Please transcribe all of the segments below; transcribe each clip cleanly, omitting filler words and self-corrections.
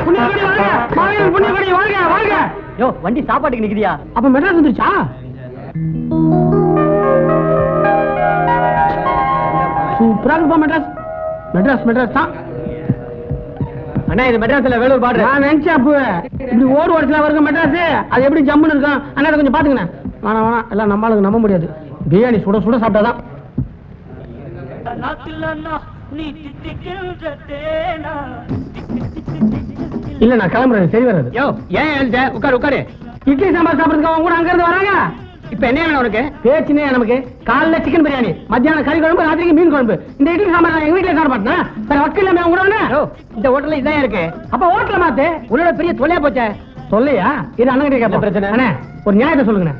புண்ணியகோடி வாழ்க, மாவீரன் புண்ணியகோடி வாழ்க வாழ்க. யோ வண்டி சாப்பாட்டுக்கு நிக்குதியா? அப்ப மெட்ராஸ் வந்துருச்சா? சூப்பரா இருக்குப்பா மெட்ராஸ். மெட்ராஸ் மெட்ராஸ் தான் அண்ணா. இது மெட்ராஸ்ல வேலூர் பாடு. நான் நினைச்சேன் அப்ப இப்படி ஓடு ஓடத்துல வருங்க மெட்ராஸ். அது எப்படி ஜம்முன்னு இருக்கும் அண்ணா, கொஞ்சம் பாத்துக்கண்ணே. வேணாம் வேணாம், எல்லாம் நம்மளுக்கு நம்ப முடியாது. பிரியாணி சுட சுட சாப்பிட்டாதான். இல்ல நான் கிளம்புறேன், சரி வராது. யோ ஏன் எழுத? உட்காரு உட்காரு. இட்லி சாம்பார் சாப்பிடுறதுக்கு அவங்க கூட அங்க இருந்து வராங்க. இப்ப என்ன வேணும் உனக்கு? பேச்சுனே நமக்கு. காலைல சிக்கன் பிரியாணி, மத்தியானம் கறி குழம்பு, ராத்திரிக்கு மீன் குழம்பு. இந்த இட்லி சாம்பார் எங்க வீட்டுல சாப்பிட மாட்டேன். வேற வக்கு இல்லாம அவங்க கூட. இந்த ஹோட்டல்ல இதான் இருக்கு. அப்ப ஹோட்டல மாத்து. உன்னோட பெரிய தொல்லையா போச்சே. சொல்லையா? இது அண்ணன் கிட்ட கேட்போம். பிரச்சனை அண்ணே ஒரு நியாயத்தை சொல்லுங்க.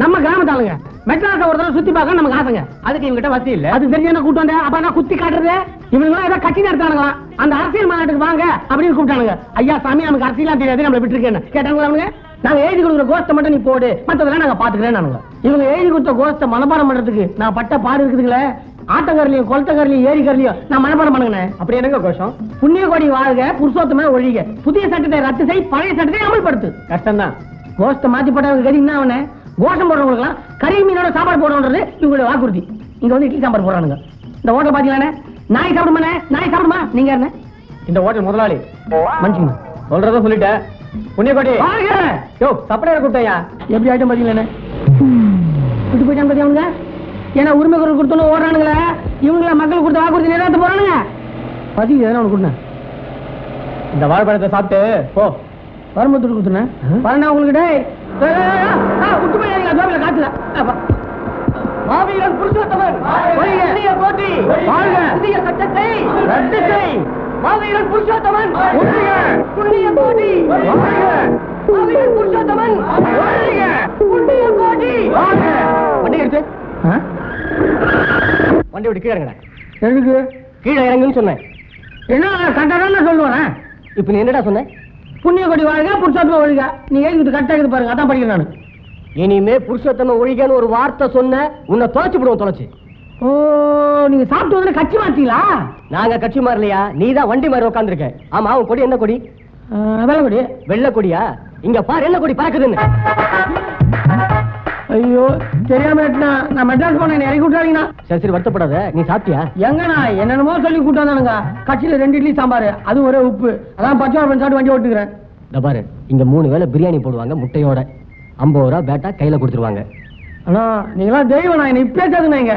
நம்ம கிராமத்து ஆளுங்க மெட்ராஸ ஒரு தடவை சுத்தி பார்க்க நமக்கு ஆசைங்க. அதுக்கு இவங்கிட்ட வசதி இல்ல. அது தெரிஞ்ச என்ன கூட்டு வந்தேன். அப்ப நான் குத்தி காட்டுறது. இவங்க ஏதோ கட்சி நடத்தானுங்களா, அந்த அரசியல் மாநாட்டுக்கு வாங்க அப்படின்னு கூப்பிட்டானுங்க. ஐயா சாமி நமக்கு அரசியலாம் தெரியாது, நம்மள விட்டுருக்கேன்னு கேட்டாங்களா அவங்க. நாங்க எழுதி கொடுக்குற கோஸ்தை மட்டும் நீ போடு, மற்றதெல்லாம் நாங்க பாத்துக்கிறேன். இவங்க எழுதி கொடுத்த கோஸ்தை மனப்பாடம் பண்றதுக்கு நான் பட்ட பாடு இருக்குதுங்களே. ஆட்டக்காரலையும் குளத்தக்காரலையும் ஏரிக்காரலையும் நான் மனப்பாடம் பண்ணுங்க. அப்படி என்னங்க கோஷம்? புண்ணியகோடி வாழ்க, புருஷோத்தமே ஒழிக, புதிய சட்டத்தை ரத்து செய், பழைய சட்டத்தை அமல்படுத்து. கஷ்டம் தான். கோஸ்தை மாத்தி போட்டவங்க கதி என்ன அவனே? கோஷம் போடுறவங்களுக்குலாம் கறி மீனோட சாப்பாடு போடணுன்றது இவங்களுடைய வாக்குறுதி. இங்க வந்து இட்லி சாம்பார் போடுறானுங்க. இந்த ஹோட்டல் பாத்தீங்களா? நாய் சாப்பிடுமா? நாய் சாப்பிடுமா? நீங்க என்ன இந்த ஹோட்டல் முதலாளி மனுஷங்க சொல்றத சொல்லிட்டேன். புண்ணியகோடி யோ சப்படையா கூட்டையா எப்படி ஆயிட்டம் பாத்தீங்களா? விட்டு போயிட்டாங்க பாத்தியா அவங்க. ஏன்னா உரிமை குரல் கொடுத்தோன்னு ஓடுறானுங்களே. இவங்கள மக்கள் கொடுத்த வாக்குறுதி நிறைவேற்ற போறானுங்க. பதி எதனா ஒண்ணு கொடுங்க. இந்த வாழைப்பழத்தை சாப்பிட்டு போ. வரும்போது கொடுத்துனேன் வரணும் உங்களுக்கு. விட்டு போயிடாதீங்க ஜோபில காத்துல. மாவீரன் புருஷோத்தமன் புதிய கோட்டி வாழ்க, புதிய சட்டத்தை ரத்து செய். மாவீரன் புருஷோத்தமன் புண்ணிய கோட்டி வாழ்க, மாவீரன் புருஷோத்தமன் புண்ணிய கோட்டி வாழ்க. வண்டி எடுத்து வண்டி விட்டு கீழே இறங்கடா. எதுக்கு கீழே இறங்குன்னு சொன்னேன். என்ன கரெக்டாக சொல்லுவேன். இப்ப நீ என்னடா சொன்ன? புண்ணிய கோடி வாழ்க, புருஷோத்தம ஒழிக. நீ எழுதி கரெக்டாக இருக்குது பாருங்க, அதான் படிக்கிறேன் நான். இனிமே புருஷோத்தம ஒழிகன்னு ஒரு வார்த்தை சொன்ன உன்னை தொலைச்சு விடுவோம். தொலைச்சு. ஓ நீங்க சாப்பிட்டு வந்து கட்சி மாத்தீங்களா? நாங்க கட்சி மாறலையா, நீ தான் வண்டி மாதிரி உட்காந்துருக்க. ஆமா உன் கொடி என்ன கொடி? வெள்ளை கொடி. வெள்ளை கொடியா? இங்க பாரு என்ன கொடி பறக்குதுன்னு. ஐயோ தெரியாம நான் மெட்ராஸ் போனேன், இறக்கி விட்டாங்கன்னா. சரி சரி வருத்தப்படாத. நீ சாப்பிட்டியா? எங்கண்ணா என்னென்னமோ சொல்லி கூட்டு வந்தானுங்க. கட்சியில 2 இட்லி சாம்பார், அது ஒரே உப்பு. அதான் 10 ரூபா சாப்பிட்டு வண்டி ஓட்டுக்கிறேன். இந்த பாரு இங்க 3 வேளை பிரியாணி போடுவாங்க முட்டையோட. 50 ரூபா பேட்டா கையில கொடுத்துருவாங்க. ஆனா நீங்களா தெய்வம். நான் என்ன இப்பே சாதுங்க.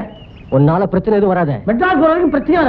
உன்னால பிரச்சனை எதுவும் வராத. மெட்ராஸ் போறதுக்கு பிரச்சனை